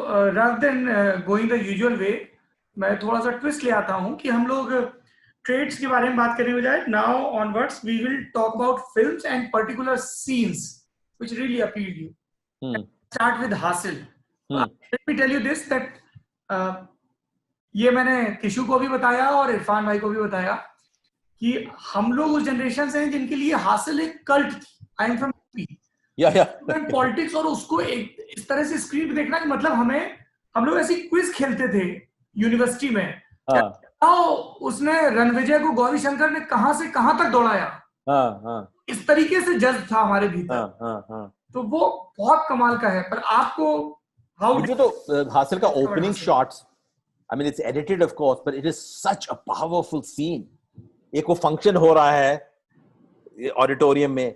rather than going the usual way, मैं थोड़ा सा ट्विस्ट ले आता हूँ कि हम लोग ट्रेड्स के बारे में बात करने के बजाय now onwards we will talk about films and particular scenes which really appealed you. Start with Haasil. Let me tell you this that ये मैंने किशु को भी बताया और इरफान भाई को भी बताया कि हम लोग उस जनरेशन से हैं जिनके लिए हासिल एक कल्ट थी. आई एम फ्रॉम पॉलिटिक्स और उसको एक इस तरह से स्क्रीन पे देखना कि मतलब हम लोग ऐसी क्विज खेलते थे यूनिवर्सिटी में. उसने रणविजय को गौरी शंकर ने कहां से कहां तक दौड़ाया. इस तरीके से जज्ब था हमारे भीतर. तो वो बहुत कमाल का है. पर आपको मुझे तो हासिल का opening shots, I mean it's edited of course, but it is such a powerful scene. एक वो फंक्शन हो रहा है ऑडिटोरियम में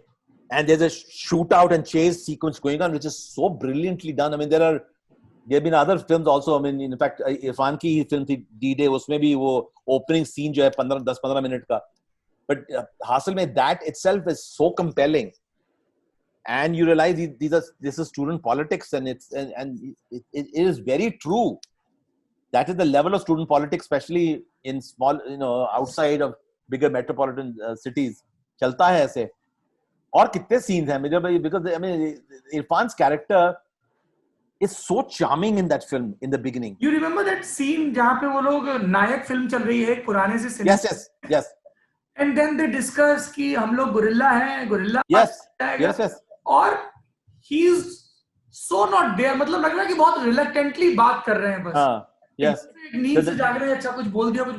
and there's a shootout and chase sequence going on which is so brilliantly done. I mean there have been other films also. I mean in fact Irfan की film थी D-Day, उसमें भी वो opening scene जो है 10-15 minute का, but हासिल में that itself is so compelling and you realize this is student politics and it is very true. That is the level of student politics, especially in small, outside of bigger metropolitan cities. चलता है ऐसे. और कितने scenes हैं मुझे भाई, because I mean Irfan's character is so charming in that film in the beginning. You remember that scene जहाँ पे वो लोग नायक फिल्म चल रही है पुराने से cinema. Yes. And then they discuss कि हम लोग गोरिल्ला हैं, गोरिल्ला. Yes. और he is so not there. मतलब लग रहा है कि बहुत reluctantly बात कर रहे हैं बस. Yes. नींद से जाग रहे हैं, अच्छा कुछ बोल दिया, वो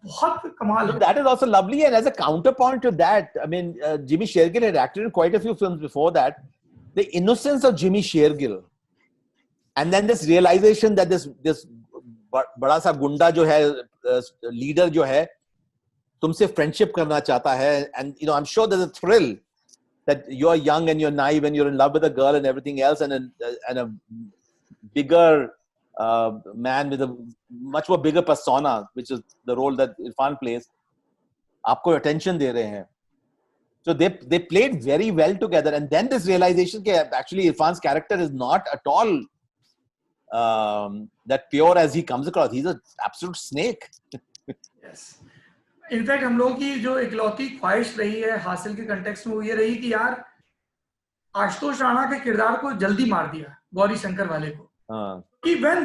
बहुत कमाल है. That is also lovely, and as a counterpoint to that, I mean, Jimmy Shergill had acted in quite a few films before that. The innocence of Jimmy Shergill, and then this realization that this बड़ा सा गुंडा जो है, leader जो है, तुमसे friendship करना चाहता है, and I'm sure there's a thrill that you're young and you're naive and you're in love with a girl and everything else, and a bigger man with a much more bigger persona, which is the role that Irfan plays, आपको attention दे रहे हैं. So they played very well together, and then this realization that actually Irfan's character is not at all that pure as he comes across. He's an absolute snake. Yes. In fact, हम लोगों की जो इकलौती ख्वाहिश रही है हासिल के कंटेक्स्ट में वो ये रही कि यार आशुतोष राणा के किरदार को जल्दी मार दिया गौरी शंकर वाले को. When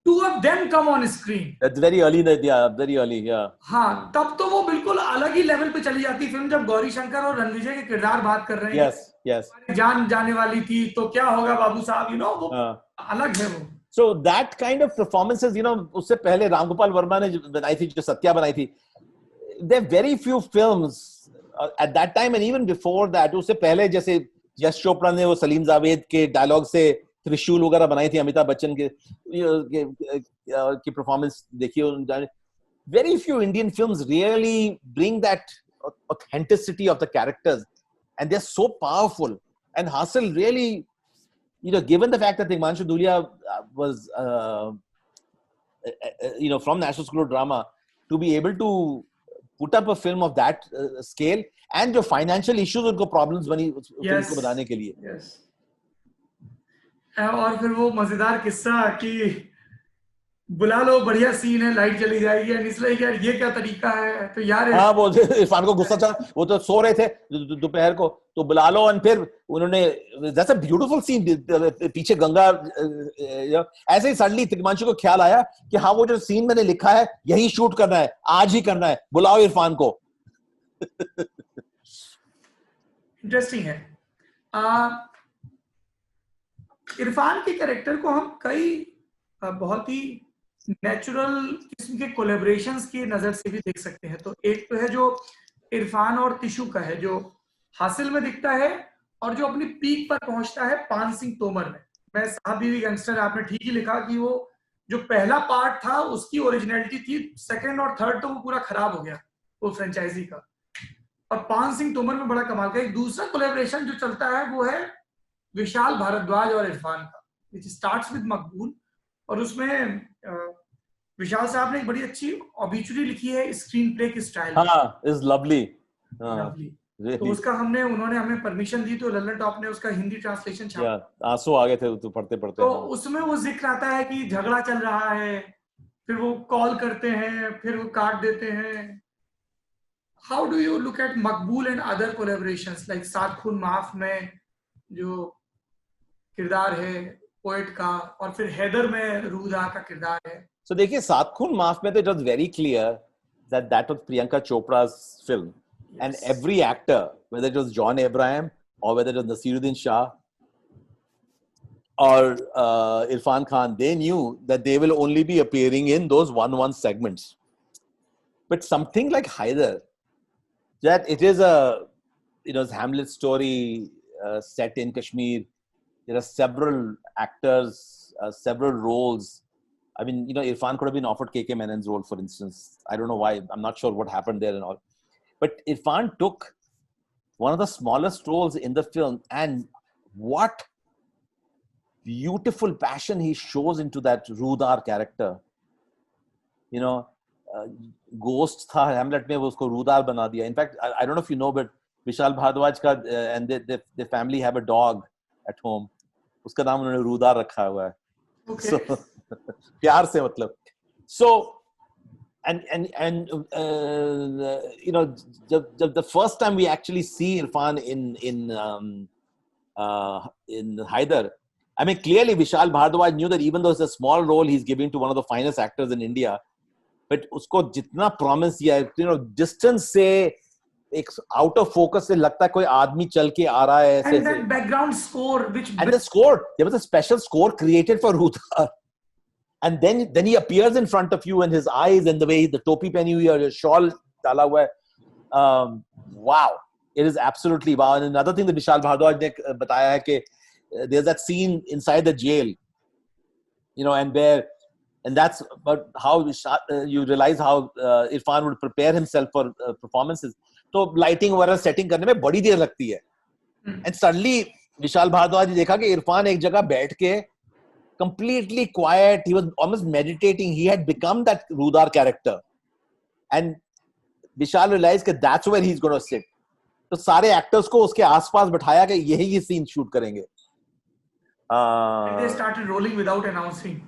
two of them come on screen, that's very early, very early, yeah. हाँ, तब तो वो बिल्कुल अलग ही लेवल पे चली जाती फिल्म जब गौरी शंकर और रणविजय के किरदार बात कर रहे हैं. Yes. जान जाने वाली थी तो क्या होगा बाबू साहब, वो अलग है वो. So that kind of performances, उससे पहले रामगोपाल वर्मा ने बनाई थी, जो सत्या बनाई थी. There are very few films at that time and even before that. उससे पहले जैसे यश चोपड़ा ने वो सलीम जावेद के डायलॉग से त्रिशूल वगैरह बनाई थी, अमिताभ बच्चन की परफॉर्मेंस देखिए. Very few Indian films really bring that authenticity of the characters, and they're so powerful. And Hasil really, given the fact that Himanshu Dhulia was, from National School of Drama, to be able to put up a film of that scale, and जो financial issues उनको problems बनी film को बनाने के लिए. Yes. और फिर वो मजेदार किस्सा कि बुला लो, बढ़िया सीन है, लाइट चली जाएगी, इसलिए यार ये क्या तरीका है. तो यार हाँ, वो इरफान को गुस्सा चला, वो तो सो रहे थे दोपहर को, तो बुला लो. और फिर उन्होंने that's a beautiful scene, पीछे गंगा, ऐसे ही सडनली हिमांशु को ख्याल आया कि हाँ, वो जो सीन मैंने लिखा है यही शूट करना है, आज ही करना है, बुलाओ इरफान को. इंटरेस्टिंग है. इरफान के कैरेक्टर को हम कई बहुत ही नेचुरल किस्म के कोलैबोरेशंस की नजर से भी देख सकते हैं. तो एक तो है जो इरफान और तिशु का है, जो हासिल में दिखता है, और जो अपनी पीक पर पहुंचता है पान सिंह तोमर में. मैं साहब बीवी गैंगस्टर, आपने ठीक ही लिखा कि वो जो पहला पार्ट था उसकी ओरिजिनलिटी थी, सेकंड और थर्ड तो वो पूरा खराब हो गया वो फ्रेंचाइजी का. और पान सिंह तोमर में बड़ा कमाल का एक दूसरा कोलैबोरेशन जो चलता है वो है विशाल भारद्वाज और इरफान का, which starts with मकबूल. और उसमें विशाल साहब ने एक बड़ी अच्छी ऑबिचुरी लिखी है स्क्रीन प्ले के स्टाइल में. हाँ, is lovely. तो उसका उन्होंने हमें परमिशन दी, तो लल्लन टॉप ने उसका हिंदी ट्रांसलेशन छापा। आंसू आ गए थे तो पढ़ते पढ़ते। तो उसमें वो जिक्र आता है कि झगड़ा चल रहा है, फिर वो कॉल करते हैं, फिर वो काट देते हैं। How do you look at Maqbool and other collaborations like सात खून माफ में जो किरदार है पोएट का, और फिर हैदर में रूदा का किरदार है। So देखिए, सात खून माफ में तो it was very clear that that was Priyanka Chopra's film. Yes. And every actor, whether it was John Abraham or whether it was Nasiruddin Shah or Irfan Khan, they knew that they will only be appearing in those 1-1 segments. But something like Haider, that it is a Hamlet story set in Kashmir. There are several actors, several roles. I mean, Irfan could have been offered KK Menon's role, for instance. I don't know why. I'm not sure what happened there and all. But Irfan took one of the smallest roles in the film, and what beautiful passion he shows into that Rudar character. Ghost tha Hamlet mein, usko Rudar bana diya. In fact, I don't know if you know, but Vishal Bhardwaj ka and their family have a dog at home. Uska naam unhone Rudar rakha hua hai. Okay. So, प्यार से मतलब. So and जब the first time we actually see Irfan in Haider, I mean, clearly Vishal Bhardwaj knew that even though it's a small role he's giving to one of the finest actors in India, but उसको जितना promise दिया, distance से एक out of focus से लगता है कोई आदमी चल के आ रहा है ऐसे. And that background score, and the score, there was a special score created for Rudar. And then he appears in front of you, and his eyes and the way the topi pehni hui or shawl dala hua hai. Wow, it is absolutely wow. And another thing that Vishal Bhardwaj ne bataya hai ki there's that scene inside the jail, and that's but how you realize how Irfan would prepare himself for performances. So lighting वगैरह setting करने में बड़ी देर लगती है. And suddenly Vishal Bhardwaj ने देखा कि Irfan एक जगह बैठ के completely quiet, he was almost meditating. He had become that Rudar character, and Vishal realized that that's where he's going to sit. तो सारे actors को उसके आसपास बैठाया कि यही ये scene shoot करेंगे. And they started rolling without announcing.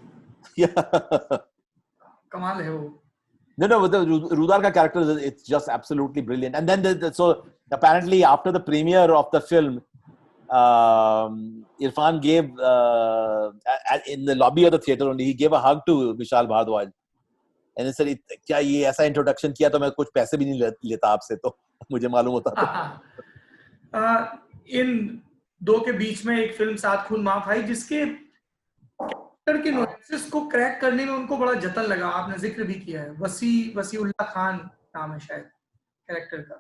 Yeah. कमाल है वो. No, the Rudar ka character, it's just absolutely brilliant. And then so apparently after the premiere of the film, Irfan gave in the lobby of the theater only, he gave a hug to Vishal Bhardwaj, and he said, "क्या ये ऐसा introduction किया तो मैं कुछ पैसे भी नहीं लेता आपसे तो मुझे मालूम होता तो." इन दो के बीच में एक फिल्म सात खून माफ आई जिसके कैरेक्टर के नुआंसेस को क्रैक करने में उनको बड़ा जतन लगा. आपने जिक्र भी किया है, वसीउल्लाह खान नाम है शायद कैरेक्टर का.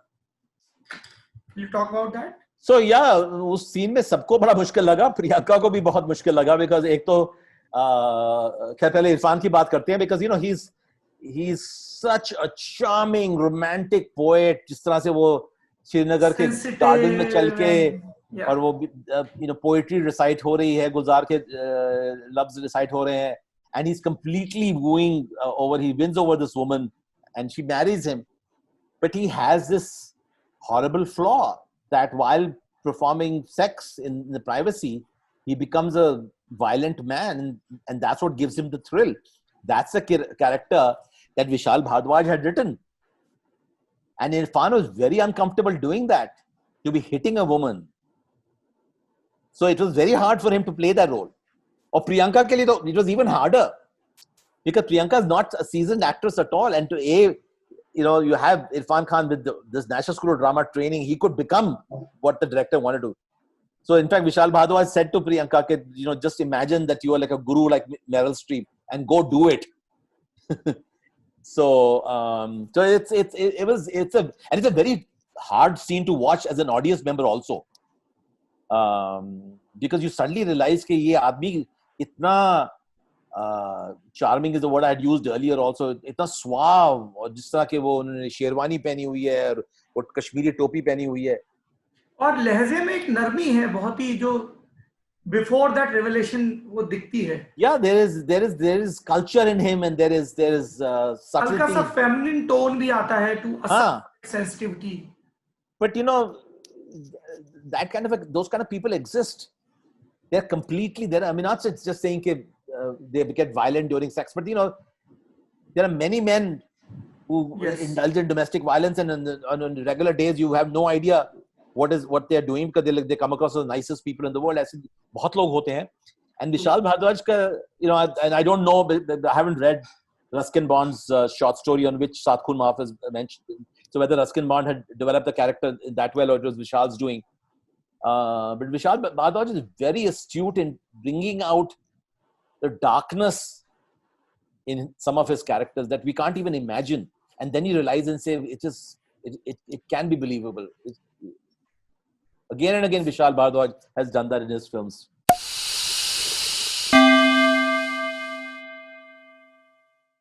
Will you talk about that? So yeah, उस सीन में सबको बड़ा मुश्किल लगा. प्रियंका को भी बहुत मुश्किल लगा because एक तो खैर पहले इरफान की बात करते हैं because he's such a charming romantic poet. जिस तरह से वो श्रीनगर के गार्डन में चल के और वो poetry recite हो रही है, गुलजार के लफ्ज recite हो रहे हैं, and he's completely wooing he wins over this woman and she marries him, but he has this horrible flaw that while performing sex in the privacy, he becomes a violent man, and that's what gives him the thrill. That's the character that Vishal Bhardwaj had written. And Irfan was very uncomfortable doing that, to be hitting a woman. So it was very hard for him to play that role. Or Priyanka ke liye, it was even harder. Because Priyanka is not a seasoned actress at all. And you have Irfan Khan with this National School of Drama training, he could become what the director wanted to. So in fact, Vishal Bhardwaj said to Priyanka, just imagine that you are like a guru like Meryl Streep and go do it. So it's a very hard scene to watch as an audience member also. Because you suddenly realize that ये आदमी इतना charming is the word I had used earlier also, इतना suave, और जिस तरह के वो उन्होंने शेरवानी पहनी हुई है और वो कश्मीरी टोपी पहनी हुई है और लहजे में एक नरमी है बहुत ही जो before that revelation वो दिखती है. Yeah, there is culture in him and there is subtlety. हल्का सा feminine tone भी आता है to a sensitivity. But you know, that kind of those kind of people exist. They're completely there. I mean, not just saying they get violent during sex, but you know, there are many men who indulge in domestic violence, and on regular days you have no idea what they're doing, because they come across as the nicest people in the world. ऐसे बहुत लोग होते हैं. And Vishal Bhardwaj ka, you know, and I don't know, I haven't read Ruskin Bond's short story on which Sadhguru Maaf is mentioned. So whether Ruskin Bond had developed the character that well, or it was Vishal's doing. But Vishal Bhardwaj is very astute in bringing out the darkness in some of his characters that we can't even imagine. And then you realize and say, it can be believable. Again and again, Vishal Bhardwaj has done that in his films.